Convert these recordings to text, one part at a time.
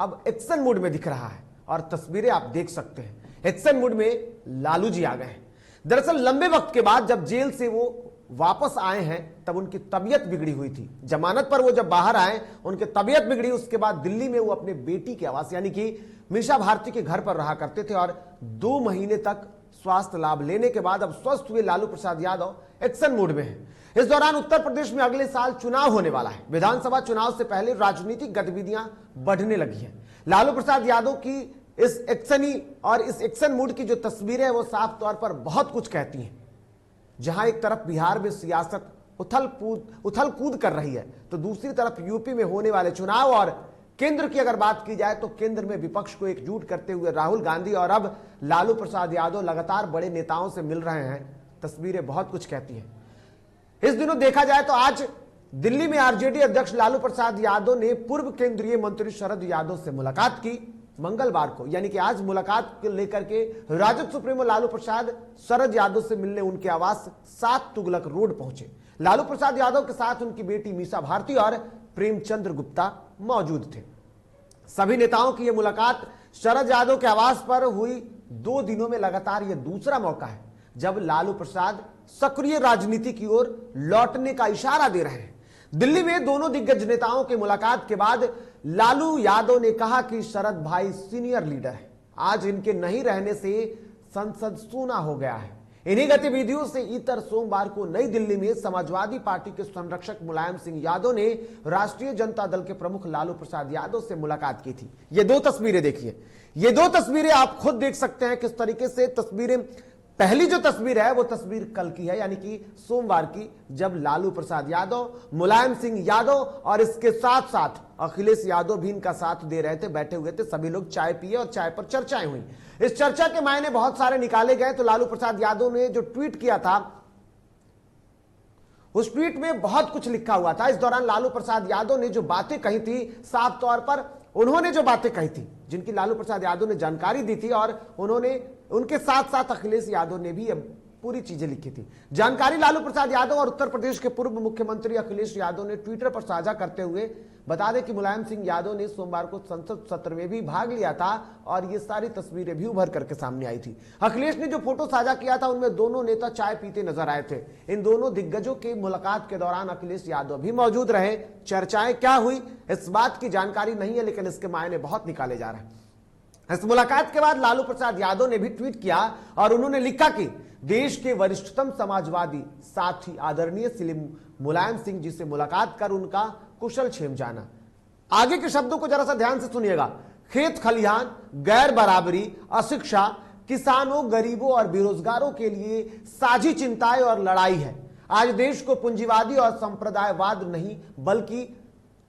अब action mode में दिख रहा है और तस्वीरें आप देख सकते हैं। एक्शन मोड में लालू जी आ गए हैं। दरअसल लंबे वक्त के बाद जब जेल से वो वापस आए हैं तब उनकी तबीयत बिगड़ी हुई थी। जमानत पर वो जब बाहर आए उनकी तबीयत बिगड़ी। उसके बाद दिल्ली में वो अपने बेटी के आवास यानी कि मीसा भारती के घर पर रहा करते थे और 2 महीने तक स्वास्थ्य लाभ लेने के बाद अब स्वस्थ हुए लालू प्रसाद यादव एक्शन मोड में हैं। इस दौरान उत्तर प्रदेश में अगले साल चुनाव होने वाला है। विधानसभा चुनाव से पहले राजनीतिक गतिविधियां बढ़ने लगी हैं। लालू प्रसाद यादव की इस एक्शन मूड की जो तस्वीरें हैं वो साफ तौर पर बहुत कुछ कहती हैं। जहां एक तरफ बिहार में सियासत उथल कूद कर रही है तो दूसरी तरफ यूपी में होने वाले चुनाव और केंद्र की अगर बात की जाए तो केंद्र में विपक्ष को एकजुट करते हुए राहुल गांधी और अब लालू प्रसाद यादव लगातार बड़े नेताओं से मिल रहे हैं। तस्वीरें बहुत कुछ कहती हैं। इस दिनों देखा जाए तो आज दिल्ली में आरजेडी अध्यक्ष लालू प्रसाद यादव ने पूर्व केंद्रीय मंत्री शरद यादव से मुलाकात की। मंगलवार को यानी कि आज मुलाकात को लेकर के राजद सुप्रीमो लालू प्रसाद शरद यादव से मिलने उनके आवास 7 तुगलक रोड पहुंचे। लालू प्रसाद यादव के साथ उनकी बेटी मीसा भारती और प्रेमचंद्र गुप्ता मौजूद थे। सभी नेताओं की यह मुलाकात शरद यादव के आवास पर हुई 2 दिनों में लगातार यह दूसरा मौका है जब लालू प्रसाद सक्रिय राजनीति की ओर लौटने का इशारा दे रहे हैं। दिल्ली में दोनों दिग्गज नेताओं की मुलाकात के बाद लालू यादव ने कहा कि शरद भाई सीनियर लीडर है। आज इनके नहीं रहने से संसद सूना हो गया है। इन्हीं गतिविधियों से इतर सोमवार को नई दिल्ली में समाजवादी पार्टी के संरक्षक मुलायम सिंह यादव ने राष्ट्रीय जनता दल के प्रमुख लालू प्रसाद यादव से मुलाकात की थी। ये 2 तस्वीरें देखिए। ये 2 तस्वीरें आप खुद देख सकते हैं किस तरीके से तस्वीरें। पहली जो तस्वीर है वो तस्वीर कल की है यानी कि सोमवार की, जब लालू प्रसाद यादव, मुलायम सिंह यादव और इसके साथ साथ अखिलेश यादव भी इनका साथ दे रहे थे, बैठे हुए थे। सभी लोग चाय पिए और चाय पर चर्चाएं हुई। इस चर्चा के मायने बहुत सारे निकाले गए। तो लालू प्रसाद यादव ने जो ट्वीट किया था उस ट्वीट में बहुत कुछ लिखा हुआ था। इस दौरान लालू प्रसाद यादव ने जो बातें कही थी, साफ तौर पर उन्होंने जो बातें कही थी जिनकी लालू प्रसाद यादव ने जानकारी दी थी और उनके साथ साथ अखिलेश यादव ने भी पूरी चीजें लिखी थी। जानकारी लालू प्रसाद यादव और उत्तर प्रदेश के पूर्व मुख्यमंत्री अखिलेश यादव ने ट्विटर पर साझा करते हुए बता दें कि मुलायम सिंह यादव ने सोमवार को संसद सत्र में भी भाग लिया था और ये सारी तस्वीरें भी उभर करके सामने आई थी। अखिलेश ने जो फोटो साझा किया था उनमें दोनों नेता चाय पीते नजर आए थे। इन दोनों दिग्गजों की मुलाकात के दौरान अखिलेश यादव भी मौजूद रहे। चर्चाएं क्या हुई इस बात की जानकारी नहीं है, लेकिन इसके मायने बहुत निकाले जा रहे हैं। इस मुलाकात के बाद लालू प्रसाद यादव ने भी ट्वीट किया और उन्होंने लिखा कि देश के वरिष्ठतम समाजवादी साथी आदरणीय श्री मुलायम सिंह जी से मुलाकात कर उनका कुशल क्षेम जाना। आगे के शब्दों को जरा सा ध्यान से सुनिएगा। खेत खलिहान, गैर बराबरी, अशिक्षा, किसानों, गरीबों और बेरोजगारों के लिए साझी चिंताएं और लड़ाई है। आज देश को पूंजीवादी और संप्रदायवाद नहीं बल्कि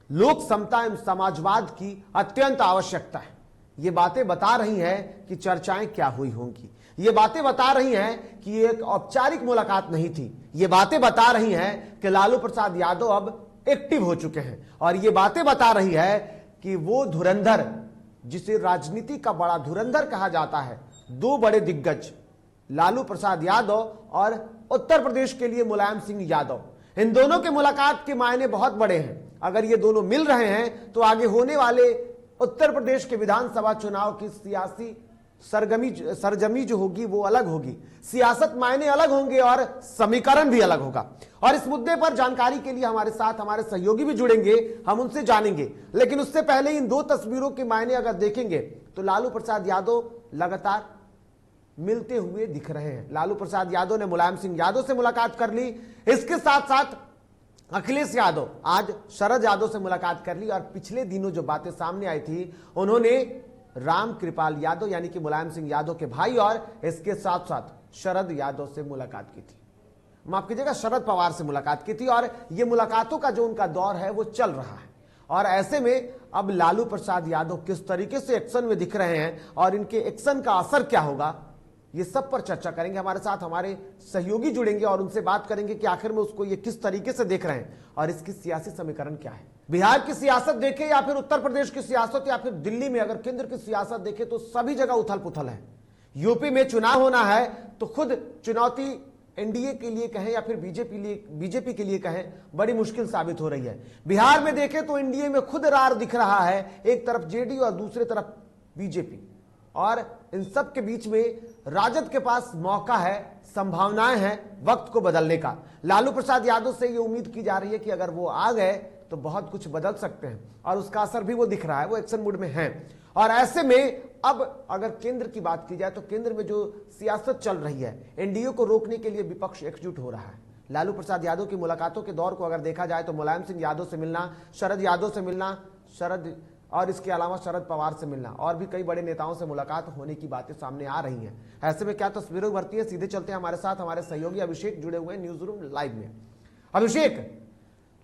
लोक समता एवं समाजवाद की अत्यंत आवश्यकता है। ये बातें बता रही हैं कि चर्चाएं क्या हुई होंगी। ये बातें बता रही हैं कि एक औपचारिक मुलाकात नहीं थी। ये बातें बता रही हैं कि लालू प्रसाद यादव अब एक्टिव हो चुके हैं और ये बातें बता रही है कि वो धुरंधर, जिसे राजनीति का बड़ा धुरंधर कहा जाता है, 2 बड़े दिग्गज लालू प्रसाद यादव और उत्तर प्रदेश के लिए मुलायम सिंह यादव, इन दोनों के मुलाकात के मायने बहुत बड़े हैं। अगर ये दोनों मिल रहे हैं तो आगे होने वाले उत्तर प्रदेश के विधानसभा चुनाव की सियासी सरजमी जो होगी वो अलग होगी। सियासत मायने अलग होंगे और समीकरण भी अलग होगा। और इस मुद्दे पर जानकारी के लिए हमारे साथ हमारे सहयोगी भी जुड़ेंगे, हम उनसे जानेंगे। लेकिन उससे पहले इन 2 तस्वीरों के मायने अगर देखेंगे तो लालू प्रसाद यादव लगातार मिलते हुए दिख रहे हैं। लालू प्रसाद यादव ने मुलायम सिंह यादव से मुलाकात कर ली। इसके साथ साथ अखिलेश यादव आज शरद यादव से मुलाकात कर ली और पिछले दिनों जो बातें सामने आई थी उन्होंने राम कृपाल यादव यानी कि मुलायम सिंह यादव के भाई और इसके साथ साथ शरद यादव से मुलाकात की थी। माफ कीजिएगा, शरद पवार से मुलाकात की थी और यह मुलाकातों का जो उनका दौर है वो चल रहा है। और ऐसे में अब लालू प्रसाद यादव किस तरीके से एक्शन में दिख रहे हैं और इनके एक्शन का असर क्या होगा, ये सब पर चर्चा करेंगे। हमारे साथ हमारे सहयोगी जुड़ेंगे और उनसे बात करेंगे कि आखिर में उसको ये किस तरीके से देख रहे हैं और इसकी सियासी समीकरण क्या है। बिहार की सियासत देखें या फिर उत्तर प्रदेश की सियासत या फिर दिल्ली में अगर केंद्र की सियासत देखें तो सभी जगह उथल पुथल है। यूपी में चुनाव होना है तो खुद चुनौती एनडीए के लिए कहें या फिर बीजेपी के लिए कहें, बड़ी मुश्किल साबित हो रही है। बिहार में देखें तो एनडीए में खुद रार दिख रहा है, एक तरफ जेडीयू और दूसरी तरफ बीजेपी, और इन सब के बीच में राजद के पास मौका है, संभावनाएं हैं वक्त को बदलने का। लालू प्रसाद यादव से ये उम्मीद की जा रही है कि अगर वो आ गए तो बहुत कुछ बदल सकते हैं, और उसका असर भी वो दिख रहा है, वो एक्शन मूड में हैं। और ऐसे में अब अगर केंद्र की बात की जाए तो केंद्र में जो सियासत चल रही है, एनडीए को रोकने के लिए विपक्ष एकजुट हो रहा है। लालू प्रसाद यादव की मुलाकातों के दौर को अगर देखा जाए तो मुलायम सिंह यादव से मिलना, शरद यादव से मिलना, और इसके अलावा शरद पवार से मिलना, और भी कई बड़े नेताओं से मुलाकात होने की बातें सामने आ रही हैं। ऐसे में क्या तस्वीरें उभरती है, सीधे चलते हैं हमारे साथ, हमारे सहयोगी अभिषेक जुड़े हुए हैं न्यूज रूम लाइव में। अभिषेक,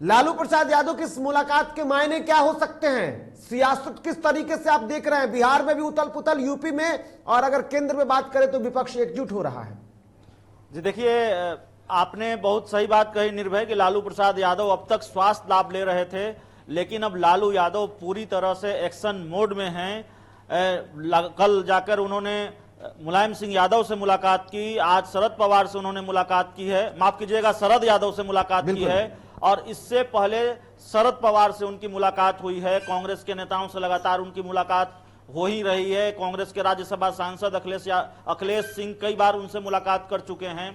लालू प्रसाद यादव की इस मुलाकात के मायने क्या हो सकते हैं? सियासत किस तरीके से आप देख रहे हैं? बिहार में भी उथल पुथल, यूपी में, और अगर केंद्र में बात करें तो विपक्ष एकजुट हो रहा है। जी देखिए, आपने बहुत सही बात कही निर्भय कि लालू प्रसाद यादव अब तक स्वास्थ्य लाभ ले रहे थे, लेकिन अब लालू यादव पूरी तरह से एक्शन मोड में हैं। कल जाकर उन्होंने मुलायम सिंह यादव से मुलाकात की, आज शरद पवार से उन्होंने मुलाकात की है, माफ कीजिएगा शरद यादव से मुलाकात की है, और इससे पहले शरद पवार से उनकी मुलाकात हुई है। कांग्रेस के नेताओं से लगातार उनकी मुलाकात हो ही रही है। कांग्रेस के राज्यसभा सांसद अखिलेश सिंह कई बार उनसे मुलाकात कर चुके हैं।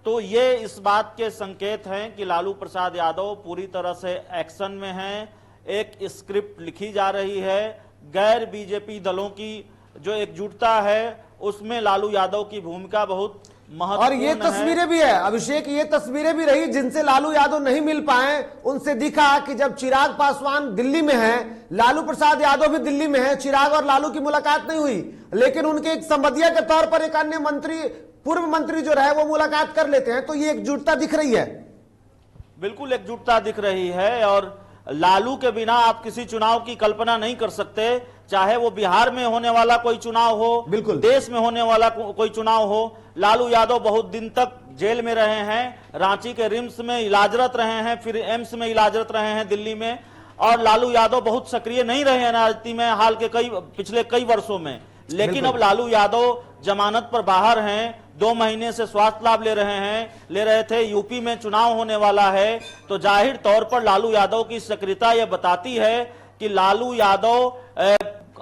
तो ये इस बात के संकेत हैं कि लालू प्रसाद यादव पूरी तरह से एक्शन में हैं। एक स्क्रिप्ट लिखी जा रही है, गैर बीजेपी दलों की जो एकजुटता है उसमें लालू यादव की भूमिका बहुत महत्वपूर्ण है। और ये तस्वीरें भी है अभिषेक, ये तस्वीरें भी रही जिनसे लालू यादव नहीं मिल पाए, उनसे दिखा कि जब चिराग पासवान दिल्ली में है, लालू प्रसाद यादव भी दिल्ली में है, चिराग और लालू की मुलाकात नहीं हुई, लेकिन उनके एक संबंधिया के तौर पर एक अन्य मंत्री, पूर्व मंत्री जो रहे वो मुलाकात कर लेते हैं। तो ये एकजुटता दिख रही है, बिल्कुल एकजुटता दिख रही है। और लालू के बिना आप किसी चुनाव की कल्पना नहीं कर सकते, चाहे वो बिहार में होने वाला कोई चुनाव हो, बिल्कुल देश में होने वाला कोई चुनाव हो। लालू यादव बहुत दिन तक जेल में रहे हैं, रांची के रिम्स में इलाजरत रहे हैं, फिर एम्स में इलाजरत रहे हैं दिल्ली में, और लालू यादव बहुत सक्रिय नहीं रहे हैं राजनीति में हाल के पिछले कई वर्षों में। लेकिन अब लालू यादव जमानत पर बाहर हैं, 2 महीने से स्वास्थ्य लाभ ले रहे थे, यूपी में चुनाव होने वाला है, तो जाहिर तौर पर लालू यादव की सक्रियता यह बताती है कि लालू यादव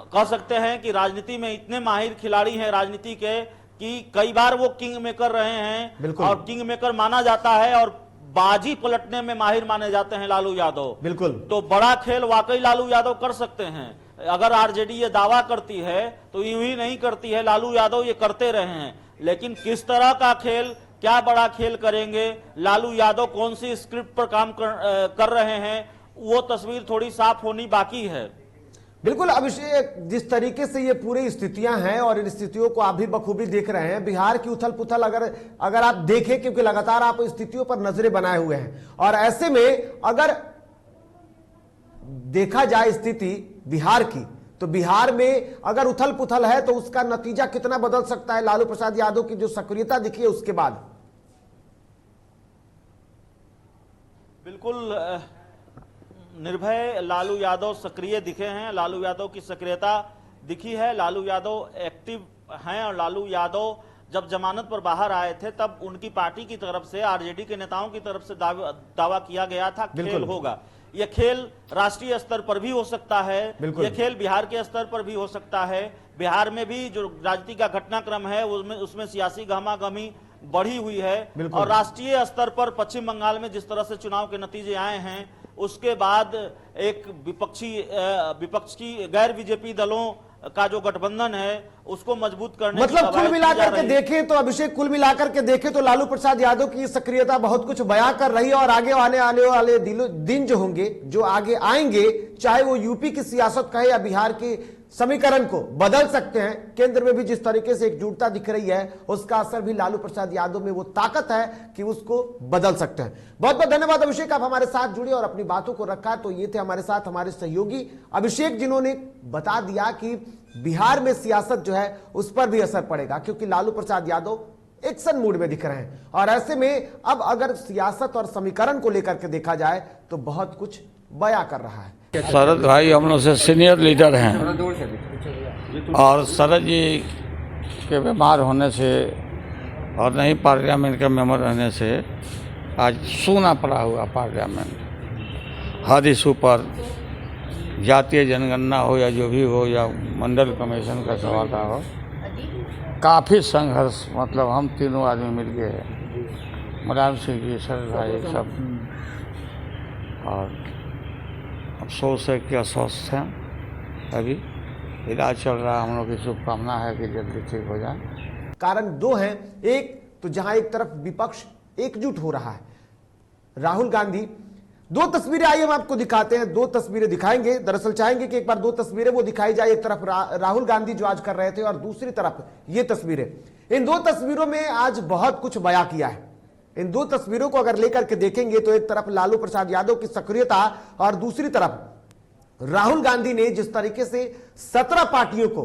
कह सकते हैं कि राजनीति में इतने माहिर खिलाड़ी हैं राजनीति के कि कई बार वो किंग मेकर रहे हैं, और किंग मेकर माना जाता है, और बाजी पलटने में माहिर माने जाते हैं लालू यादव। बिल्कुल, तो बड़ा खेल वाकई लालू यादव कर सकते हैं। अगर आरजेडी ये दावा करती है तो यूं ही नहीं करती है, लालू यादव ये करते रहे हैं। लेकिन किस तरह का खेल, क्या बड़ा खेल करेंगे, लालू यादव कौन सी स्क्रिप्ट पर काम कर रहे हैं, वो तस्वीर थोड़ी साफ होनी बाकी है। बिल्कुल अभिषेक, जिस तरीके से ये पूरी स्थितियां हैं और इन स्थितियों को आप भी बखूबी देख रहे हैं, बिहार की उथल पुथल अगर आप देखें, क्योंकि लगातार आप स्थितियों पर नजरें बनाए हुए हैं, और ऐसे में अगर देखा जाए स्थिति बिहार की, तो बिहार में अगर उथल पुथल है तो उसका नतीजा कितना बदल सकता है लालू प्रसाद यादव की जो सक्रियता दिखी है उसके बाद? बिल्कुल निर्भय, लालू यादव सक्रिय दिखे हैं, लालू यादव की सक्रियता दिखी है, लालू यादव एक्टिव हैं। और लालू यादव जब जमानत पर बाहर आए थे तब उनकी पार्टी की तरफ से, आरजेडी के नेताओं की तरफ से दावा किया गया था खेल होगा। यह खेल राष्ट्रीय स्तर पर भी हो सकता है, यह खेल बिहार के स्तर पर भी हो सकता है। बिहार में भी जो राजनीति का घटनाक्रम है उसमें सियासी गहमागहमी बढ़ी हुई है, और राष्ट्रीय स्तर पर पश्चिम बंगाल में जिस तरह से चुनाव के नतीजे आए हैं उसके बाद एक विपक्ष की गैर बीजेपी दलों का जो गठबंधन है उसको मजबूत करने, मतलब कुल मिलाकर के देखें तो अभिषेक, कुल मिलाकर के देखें तो लालू प्रसाद यादव की सक्रियता बहुत कुछ बयां कर रही है, और आगे आने वाले दिन जो होंगे, जो आगे आएंगे, चाहे वो यूपी की सियासत कहे या बिहार की समीकरण को बदल सकते हैं। केंद्र में भी जिस तरीके से एकजुटता दिख रही है उसका असर भी लालू प्रसाद यादव में वो ताकत है कि उसको बदल सकते हैं। बहुत बहुत धन्यवाद अभिषेक, आप हमारे साथ जुड़े और अपनी बातों को रखा। तो ये थे हमारे साथ हमारे सहयोगी अभिषेक, जिन्होंने बता दिया कि बिहार में सियासत जो है उस पर भी असर पड़ेगा, क्योंकि लालू प्रसाद यादव एक्शन मूड में दिख रहे हैं। और ऐसे में अब अगर सियासत और समीकरण को लेकर के देखा जाए तो बहुत कुछ बयां कर रहा है। शरद भाई हम लोग से सीनियर लीडर हैं, और शरद जी के बीमार होने से और नहीं पार्लियामेंट का मेंबर रहने से आज सूना पड़ा हुआ पार्लियामेंट। हर इशू पर जातीय जनगणना हो या जो भी हो या मंडल कमीशन का सवाल हो, काफ़ी संघर्ष, मतलब हम तीनों आदमी मिल गए, मुलायम सिंह जी, शरद भाई सब, और अफसोस है कि अस्वस्थ हैं। अभी इलाज चल रहा है, हम लोग की शुभकामना है कि जल्दी ठीक हो जाए। कारण दो हैं। एक तो जहां एक तरफ विपक्ष एकजुट हो रहा है, राहुल गांधी, दो तस्वीरें आइए हम आपको दिखाते हैं, दो तस्वीरें दिखाएंगे। दरअसल चाहेंगे कि एक बार दो तस्वीरें वो दिखाई जाए। एक तरफ राहुल गांधी जो आज कर रहे थे और दूसरी तरफ ये तस्वीरें। इन दो तस्वीरों में आज बहुत कुछ बयां किया है। इन दो तस्वीरों को अगर लेकर के देखेंगे तो एक तरफ लालू प्रसाद यादव की सक्रियता और दूसरी तरफ राहुल गांधी ने जिस तरीके से 17 पार्टियों को,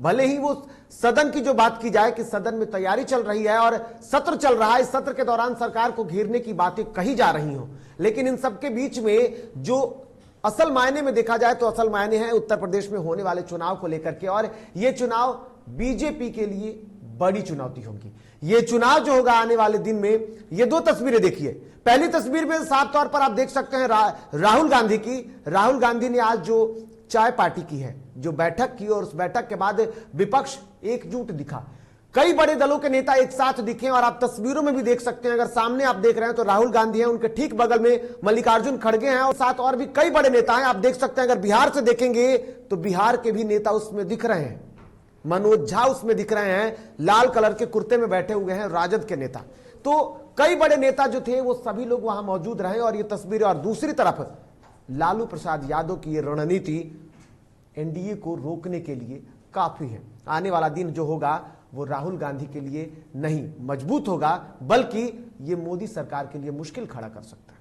भले ही वो सदन की जो बात की जाए कि सदन में तैयारी चल रही है और सत्र चल रहा है, इस सत्र के दौरान सरकार को घेरने की बातें कही जा रही हो, लेकिन इन सबके बीच में जो असल मायने में देखा जाए तो असल मायने हैं उत्तर प्रदेश में होने वाले चुनाव को लेकर के। और ये चुनाव बीजेपी के लिए बड़ी चुनौती होगी। ये चुनाव जो होगा आने वाले दिन में, ये दो तस्वीरें देखिए। पहली तस्वीर में साफ तौर पर आप देख सकते हैं राहुल गांधी की। राहुल गांधी ने आज जो चाय पार्टी की है, जो बैठक की, और उस बैठक के बाद विपक्ष एकजुट दिखा। कई बड़े दलों के नेता एक साथ दिखे और आप तस्वीरों में भी देख सकते हैं। अगर सामने आप देख रहे हैं तो राहुल गांधी हैं, उनके ठीक बगल में मल्लिकार्जुन खड़गे हैं और साथ और भी कई बड़े नेता हैं। आप देख सकते हैं, अगर बिहार से देखेंगे तो बिहार के भी नेता उसमें दिख रहे हैं। मनोज झा उसमें दिख रहे हैं, लाल कलर के कुर्ते में बैठे हुए हैं राजद के नेता। तो कई बड़े नेता जो थे वो सभी लोग वहां मौजूद रहे और ये तस्वीरें। और दूसरी तरफ लालू प्रसाद यादव की ये रणनीति एनडीए को रोकने के लिए काफी है। आने वाला दिन जो होगा वो राहुल गांधी के लिए नहीं मजबूत होगा, बल्कि ये मोदी सरकार के लिए मुश्किल खड़ा कर सकता है।